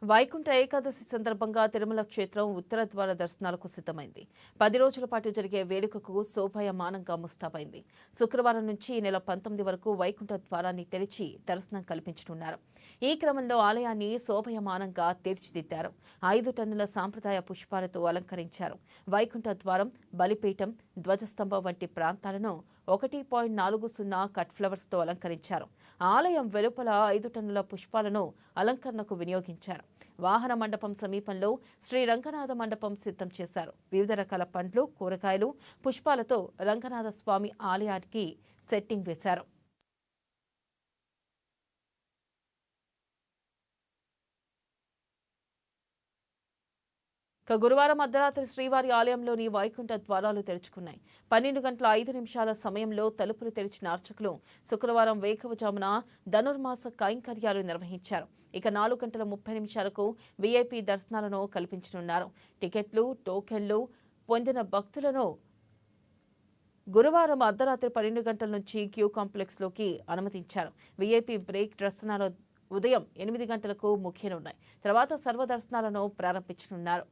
వైకుంఠ ఏకాదశి సందర్భంగా తిరుమల క్షేత్రం ఉత్తర ద్వార దర్శనాలకు సిద్ధమైంది. 10 రోజుల పాటు జరిగే వేడుకకు శోభాయమానంగా ముస్తాబైంది. శుక్రవారం నుంచి ఈ నెల 19 వరకు వైకుంఠ ద్వారాన్ని తెరిచి దర్శనం కల్పించనున్నారు. ఈ క్రమంలో ఆలయాన్ని శోభాయమానంగా తీర్చిదిద్దారు. 5 టన్నుల సాంప్రదాయ పుష్పాలతో అలంకరించారు. వైకుంఠ ద్వారం, బలిపీఠం, ధ్వజస్తంభం వంటి ప్రాంతాలను 1.40 కట్ ఫ్లవర్స్తో అలంకరించారు. ఆలయం వెలుపల 5 టన్నుల పుష్పాలను అలంకరణకు వినియోగించారు. వాహన మండపం సమీపంలో శ్రీ రంగనాథ మండపం సిద్ధం చేశారు. వివిధ రకాల పండ్లు, కూరగాయలు, పుష్పాలతో రంగనాథ స్వామి ఆలయానికి సెట్టింగ్ వేశారు. గురువారం అర్ధరాత్రి శ్రీవారి ఆలయంలోని వైకుంఠ ద్వారాలు తెరుచుకున్నాయి. 12:05 సమయంలో తలుపులు తెరిచిన అర్చకులు శుక్రవారం వేకువజామున ధనుర్మాస కైంకర్యాలు నిర్వహించారు. ఇక 4:30 వీఐపీ దర్శనాలను కల్పించనున్నారు. టికెట్లు, టోకెన్లు పొందిన భక్తులను గురువారం అర్ధరాత్రి 12 గంటల నుంచి క్యూ కాంప్లెక్స్లోకి అనుమతించారు. వీఐపీ బ్రేక్ దర్శనాలు ఉదయం 8 గంటలకు ముఖ్యనున్నాయి. తర్వాత సర్వదర్శనాలను ప్రారంభించనున్నారు.